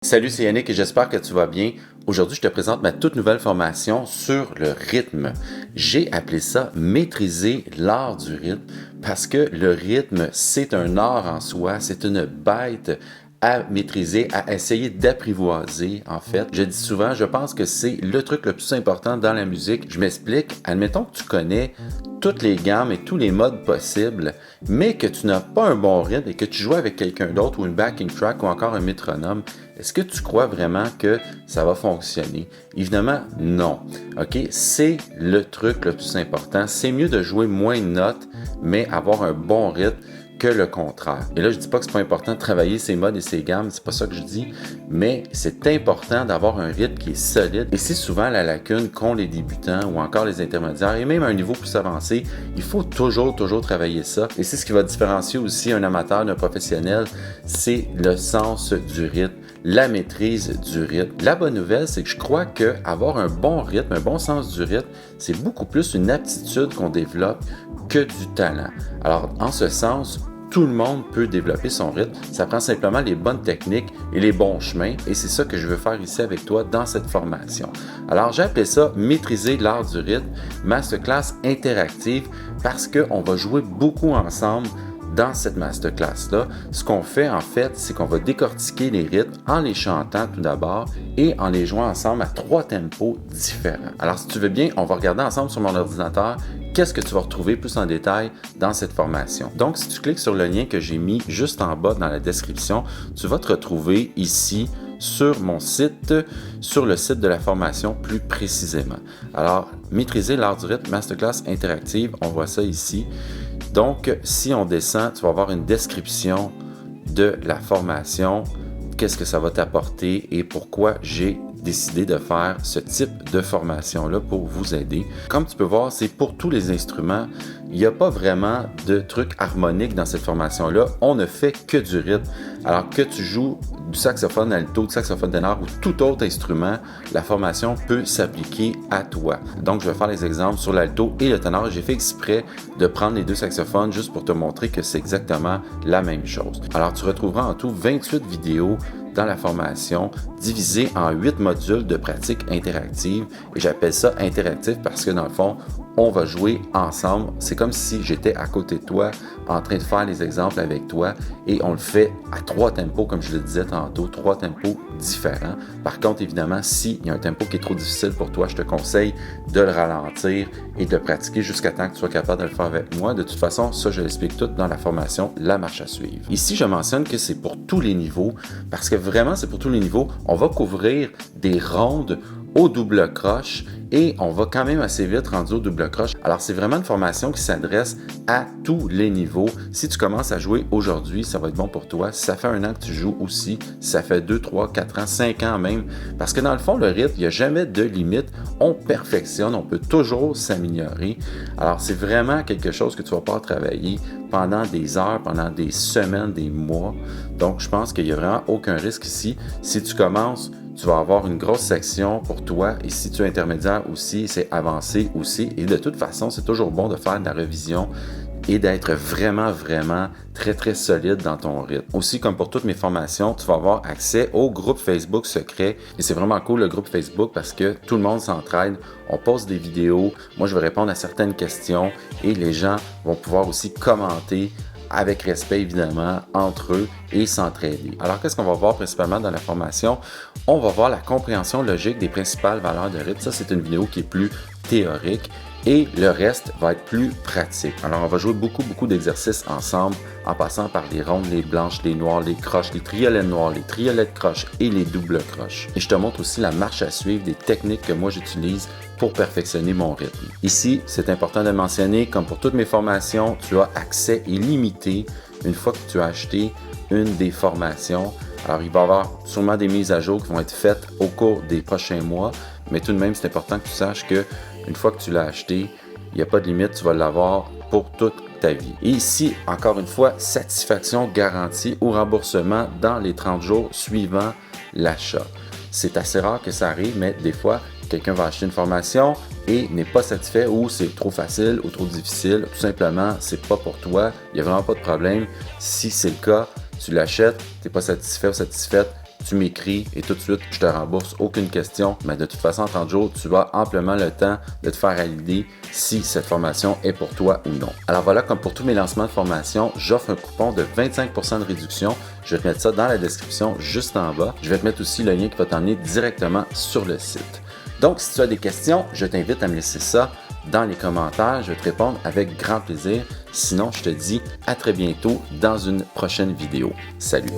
Salut, c'est Yannick et j'espère que tu vas bien. Aujourd'hui, je te présente ma toute nouvelle formation sur le rythme. J'ai appelé ça « Maîtriser l'art du rythme » parce que le rythme, c'est un art en soi, c'est une bête à maîtriser, à essayer d'apprivoiser, en fait. Je dis souvent, je pense que c'est le truc le plus important dans la musique. Je m'explique, admettons que tu connais toutes les gammes et tous les modes possibles, mais que tu n'as pas un bon rythme et que tu joues avec quelqu'un d'autre ou une backing track ou encore un métronome. Est-ce que tu crois vraiment que ça va fonctionner? Évidemment, non. OK? C'est le truc le plus important. C'est mieux de jouer moins de notes, mais avoir un bon rythme que le contraire. Et là, je dis pas que c'est pas important de travailler ces modes et ces gammes, c'est pas ça que je dis, mais c'est important d'avoir un rythme qui est solide. Et c'est souvent la lacune qu'ont les débutants ou encore les intermédiaires, et même à un niveau plus avancé, il faut toujours travailler ça. Et c'est ce qui va différencier aussi un amateur d'un professionnel, c'est le sens du rythme, la maîtrise du rythme. La bonne nouvelle, c'est que je crois qu'avoir un bon rythme, un bon sens du rythme, c'est beaucoup plus une aptitude qu'on développe que du talent. Alors, en ce sens, tout le monde peut développer son rythme. Ça prend simplement les bonnes techniques et les bons chemins. Et c'est ça que je veux faire ici avec toi dans cette formation. Alors, j'ai appelé ça « Maîtriser l'art du rythme », masterclass interactive, parce qu'on va jouer beaucoup ensemble dans cette masterclass-là. Ce qu'on fait, en fait, c'est qu'on va décortiquer les rythmes en les chantant tout d'abord et en les jouant ensemble à 3 tempos différents. Alors, si tu veux bien, on va regarder ensemble sur mon ordinateur qu'est-ce que tu vas retrouver plus en détail dans cette formation. Donc, si tu cliques sur le lien que j'ai mis juste en bas dans la description, tu vas te retrouver ici sur mon site, sur le site de la formation plus précisément. Alors, maîtriser l'art du rythme, masterclass interactive, on voit ça ici. Donc, si on descend, tu vas avoir une description de la formation, qu'est-ce que ça va t'apporter et pourquoi j'ai décidé de faire ce type de formation-là pour vous aider. Comme tu peux voir, c'est pour tous les instruments. Il n'y a pas vraiment de truc harmonique dans cette formation-là. On ne fait que du rythme. Alors que tu joues du saxophone alto, du saxophone ténor ou tout autre instrument, la formation peut s'appliquer à toi. Donc, je vais faire les exemples sur l'alto et le ténor. J'ai fait exprès de prendre les deux saxophones juste pour te montrer que c'est exactement la même chose. Alors, tu retrouveras en tout 28 vidéos dans la formation, divisée en 8 modules de pratique interactive. Et j'appelle ça interactif parce que dans le fond, on va jouer ensemble. C'est comme si j'étais à côté de toi, en train de faire les exemples avec toi et on le fait à 3 tempos, comme je le disais tantôt, 3 tempos différents. Par contre, évidemment, s'il y a un tempo qui est trop difficile pour toi, je te conseille de le ralentir et de pratiquer jusqu'à temps que tu sois capable de le faire avec moi. De toute façon, ça, je l'explique tout dans la formation La marche à suivre. Ici, je mentionne que c'est pour tous les niveaux parce que vraiment, c'est pour tous les niveaux. On va couvrir des rondes au double croche et on va quand même assez vite rendu au double croche. Alors, c'est vraiment une formation qui s'adresse à tous les niveaux. Si tu commences à jouer aujourd'hui, ça va être bon pour toi. Si ça fait 1 an que tu joues aussi, si ça fait 2, 3, 4 ans, 5 ans même, parce que dans le fond, le rythme, il n'y a jamais de limite. On perfectionne, on peut toujours s'améliorer. Alors, c'est vraiment quelque chose que tu vas pouvoir travailler pendant des heures, pendant des semaines, des mois. Donc, je pense qu'il n'y a vraiment aucun risque ici. Si tu commences, tu vas avoir une grosse section pour toi et si tu es intermédiaire aussi, c'est avancé aussi. Et de toute façon, c'est toujours bon de faire de la révision et d'être vraiment très solide dans ton rythme. Aussi, comme pour toutes mes formations, tu vas avoir accès au groupe Facebook secret. Et c'est vraiment cool le groupe Facebook parce que tout le monde s'entraide. On poste des vidéos. Moi, je vais répondre à certaines questions et les gens vont pouvoir aussi commenter avec respect évidemment entre eux et s'entraider. Alors qu'est-ce qu'on va voir principalement dans la formation? On va voir la compréhension logique des principales valeurs de rythme. Ça, c'est une vidéo qui est plus théorique et le reste va être plus pratique. Alors on va jouer beaucoup d'exercices ensemble en passant par les rondes, les blanches, les noires, les croches, les triolets noirs, les triolets de croche et les doubles croches. Et je te montre aussi la marche à suivre des techniques que moi j'utilise pour perfectionner mon rythme. Ici, c'est important de mentionner, comme pour toutes mes formations, tu as accès illimité une fois que tu as acheté une des formations. Alors, il va y avoir sûrement des mises à jour qui vont être faites au cours des prochains mois, mais tout de même, c'est important que tu saches que une fois que tu l'as acheté, il n'y a pas de limite, tu vas l'avoir pour toute ta vie. Et ici, encore une fois, satisfaction garantie ou remboursement dans les 30 jours suivant l'achat. C'est assez rare que ça arrive, mais des fois, quelqu'un va acheter une formation et n'est pas satisfait ou c'est trop facile ou trop difficile. Tout simplement, c'est pas pour toi. Il n'y a vraiment pas de problème. Si c'est le cas, tu l'achètes, tu n'es pas satisfait ou satisfaite, tu m'écris et tout de suite, je te rembourse, aucune question. Mais de toute façon, en 30 jours, tu as amplement le temps de te faire à l'idée si cette formation est pour toi ou non. Alors voilà, comme pour tous mes lancements de formation, j'offre un coupon de 25% de réduction. Je vais te mettre ça dans la description juste en bas. Je vais te mettre aussi le lien qui va t'emmener directement sur le site. Donc, si tu as des questions, je t'invite à me laisser ça dans les commentaires. Je vais te répondre avec grand plaisir. Sinon, je te dis à très bientôt dans une prochaine vidéo. Salut!